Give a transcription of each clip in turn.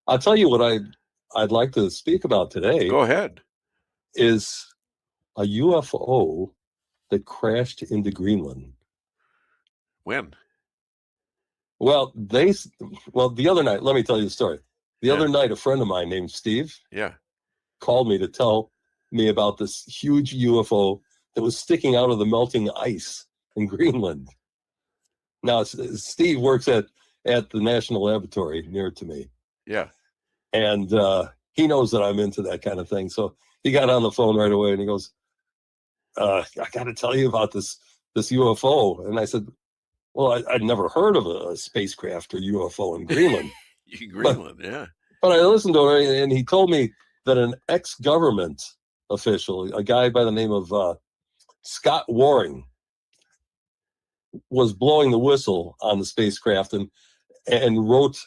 I'll tell you what I'd like to speak about today Go ahead. is a UFO that crashed into Greenland. When? Well, the other night, let me tell you the story. The other night, a friend of mine named Steve called me to tell me about this huge UFO that was sticking out of the melting ice in Greenland. Now, Steve works at the National Laboratory near to me. Yeah. And he knows that I'm into that kind of thing. So he got on the phone right away and he goes, I got to tell you about this UFO. And I said, well, I'd never heard of a spacecraft or UFO in Greenland. Greenland, yeah. But I listened to him, and he told me that an ex-government official, a guy by the name of Scott Waring, was blowing the whistle on the spacecraft and wrote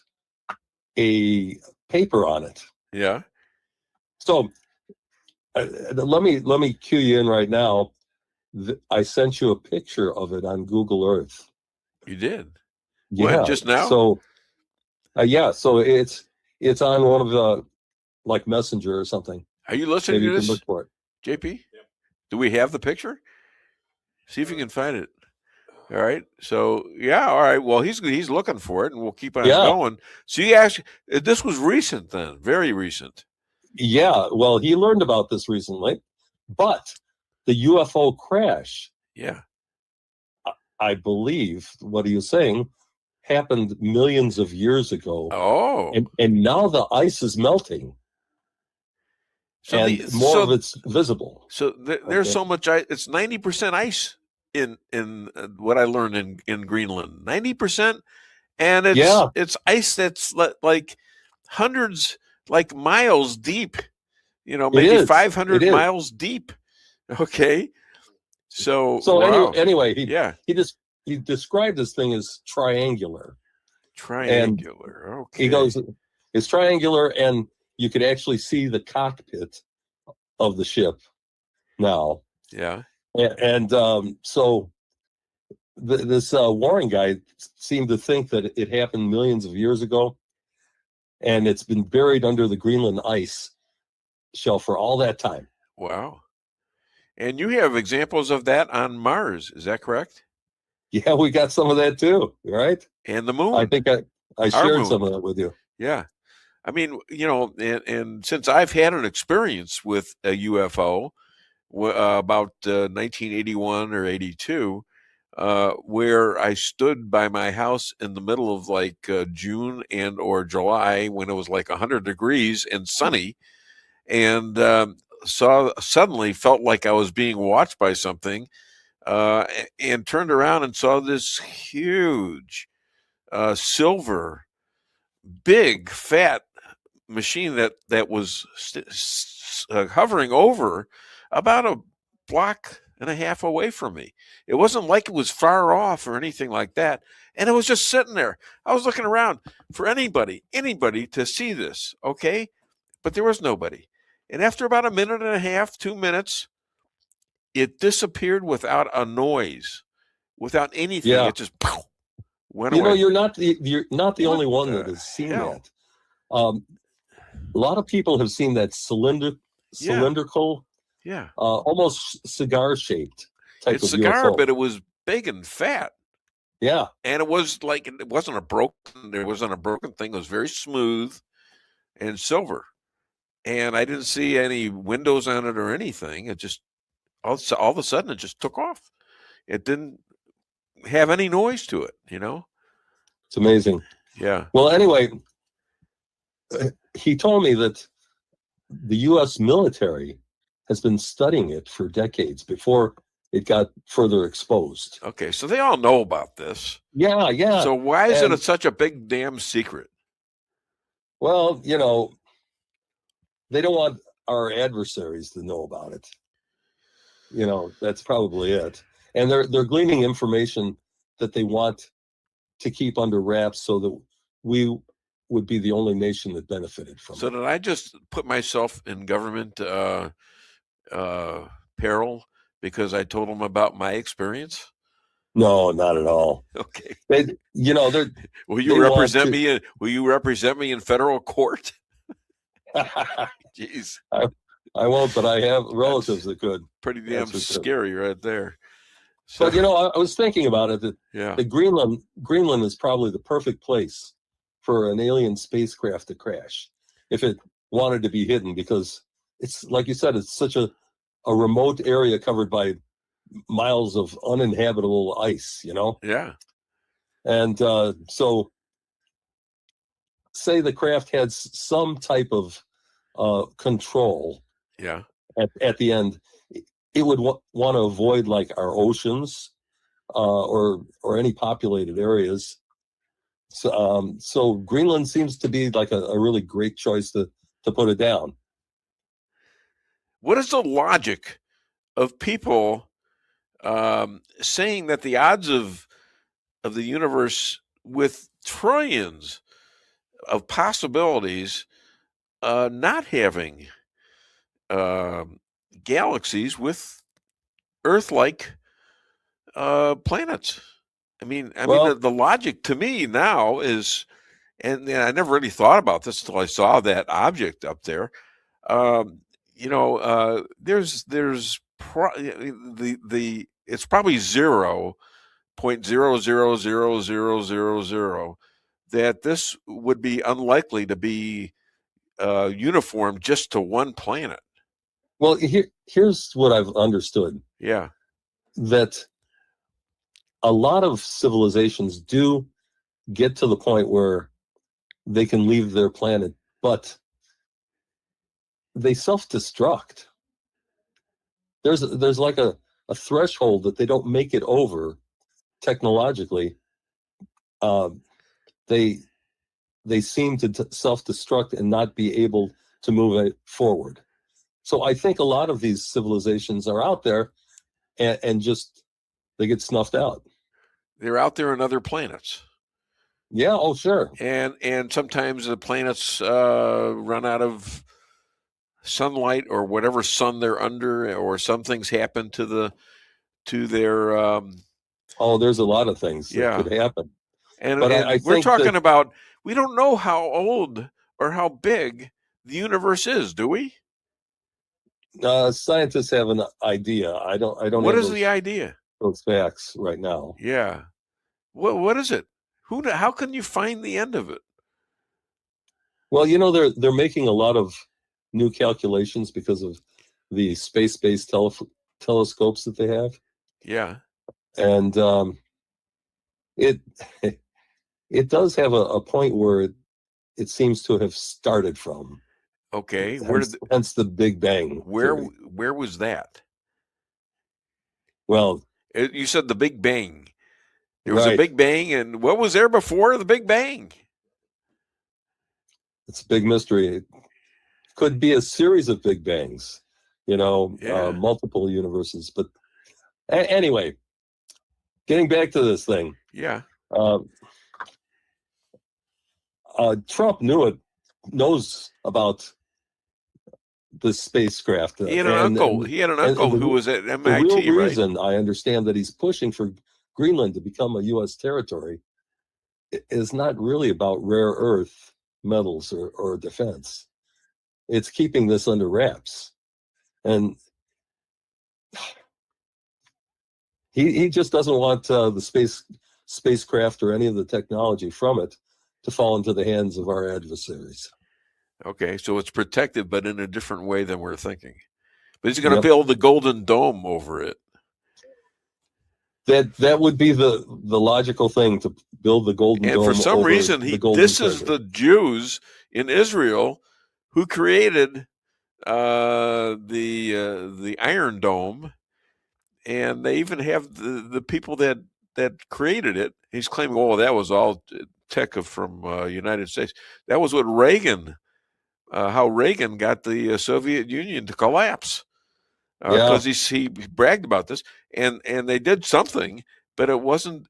a paper on it. Yeah. So let me cue you in right now. I sent you a picture of it on Google Earth. You did? Yeah. When, just now? So, yeah. So it's on one of the, like, Messenger or something. Are you listening to this? You can look for it. JP? Yeah. Do we have the picture? See if you can find it. All right. So, yeah. All right. Well, he's looking for it, and we'll keep on going. So you actually, this was recent then, very recent. Yeah. Well, he learned about this recently, but the UFO crash. Yeah. I believe what he was saying happened millions of years ago. Oh. And now the ice is melting. So and more of it's visible. So there's so much ice. It's 90% ice in what I learned in Greenland. 90%, and it's ice that's like hundreds, like miles deep. You know, maybe 500 miles deep. Okay. So wow. anyway, he described this thing as triangular. Triangular. And okay. He goes, it's triangular, and you could actually see the cockpit of the ship now. Yeah. And so this Warren guy seemed to think that it happened millions of years ago, and it's been buried under the Greenland ice shelf for all that time. Wow. And you have examples of that on Mars, is that correct? Yeah, we got some of that too, right? And the moon. I think I shared some of that with you. Yeah. I mean, you know, and since I've had an experience with a UFO about 1981 or 82, where I stood by my house in the middle of like June and or July when it was like 100 degrees and sunny, and suddenly felt like I was being watched by something, and turned around and saw this huge silver, big, fat machine that was hovering over about a block and a half away from me. It wasn't like it was far off or anything like that. And it was just sitting there. I was looking around for anybody to see this. Okay. But there was nobody. And after about a minute and a half, 2 minutes, it disappeared without a noise, without anything. Yeah. It just went away. You know, you're not the only one that has seen that. A lot of people have seen that cylindrical, almost cigar-shaped type of cigar, UFO. but it was big and fat. Yeah, and it was like it wasn't a broken thing. It was very smooth and silver, and I didn't see any windows on it or anything. It just all of a sudden it just took off. It didn't have any noise to it. You know, it's amazing. Yeah. Well, anyway, he told me that the U.S. military has been studying it for decades before it got further exposed. Okay, so they all know about this. Yeah. So why is it such a big damn secret? Well, you know, they don't want our adversaries to know about it. You know, that's probably it. And they're gleaning information that they want to keep under wraps so that we would be the only nation that benefited from it. So did I just put myself in government peril because I told them about my experience? No, not at all. Okay. They, you know, they're. Will you represent me? Will you represent me in federal court? Jeez. I won't, but I have relatives that could. Pretty damn scary right there. So, but I was thinking about it that Greenland is probably the perfect place for an alien spacecraft to crash if it wanted to be hidden, because it's like you said, it's such a remote area covered by miles of uninhabitable ice, Yeah. And so say the craft had some type of control. Yeah. At the end, it would want to avoid like our oceans or any populated areas. So Greenland seems to be like a really great choice to put it down. What is the logic of people saying that the odds of the universe with trillions of possibilities not having galaxies with Earth-like planets? I mean, the logic to me now is, and I never really thought about this until I saw that object up there. There's it's probably 0.000000 that this would be unlikely to be uniform just to one planet. Well, here's what I've understood. Yeah. That a lot of civilizations do get to the point where they can leave their planet, but they self-destruct. There's like a threshold that they don't make it over technologically. They seem to self-destruct and not be able to move it forward. So I think a lot of these civilizations are out there and just they get snuffed out. They're out there on other planets. Yeah, oh sure. And sometimes the planets run out of sunlight or whatever sun they're under, or some things happen to their oh, there's a lot of things that could happen. But I we're talking about, we don't know how old or how big the universe is, do we? Scientists have an idea. I don't. What is the idea? Those facts right now. Yeah. What is it? How can you find the end of it? Well, they're making a lot of new calculations because of the space-based telescopes that they have. Yeah. And it does have a point where it seems to have started from. Okay. Hence the Big Bang. Where was that? Well, you said the Big Bang. There was a Big Bang, and what was there before the Big Bang? It's a big mystery. It could be a series of Big Bangs, multiple universes. But anyway, getting back to this thing. Yeah. Trump knows about the spacecraft. He had an uncle. He had an uncle who was at MIT. The real reason I understand that he's pushing for Greenland to become a U.S. territory is not really about rare earth metals or defense. It's keeping this under wraps, and he just doesn't want the spacecraft or any of the technology from it to fall into the hands of our adversaries. Okay, so it's protected, but in a different way than we're thinking. But he's going to build the Golden Dome over it. That would be the logical thing, to build the Golden Dome. And for some reason, this is the Jews in Israel who created the Iron Dome, and they even have the people that created it. He's claiming, oh, that was all tech from United States. That was what Reagan. How Reagan got the Soviet Union to collapse, because he bragged about this, and they did something, but it wasn't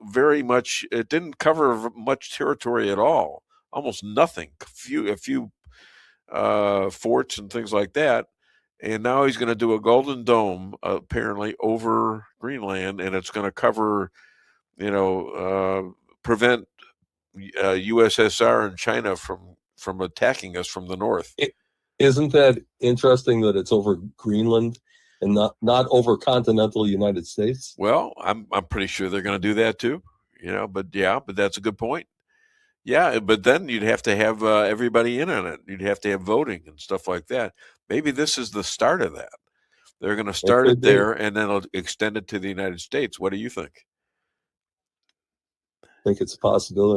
very much. It didn't cover much territory at all, almost nothing. A few forts and things like that, And now he's going to do a golden dome, apparently over Greenland, and it's going to cover, prevent USSR and China from attacking us from the north. Isn't that interesting that it's over Greenland and not over continental United States? Well, I'm pretty sure they're going to do that too. But that's a good point. Yeah, but then you'd have to have everybody in on it. You'd have to have voting and stuff like that. Maybe this is the start of that. They're going to start it there and then it'll extend it to the United States. What do you think? I think it's a possibility.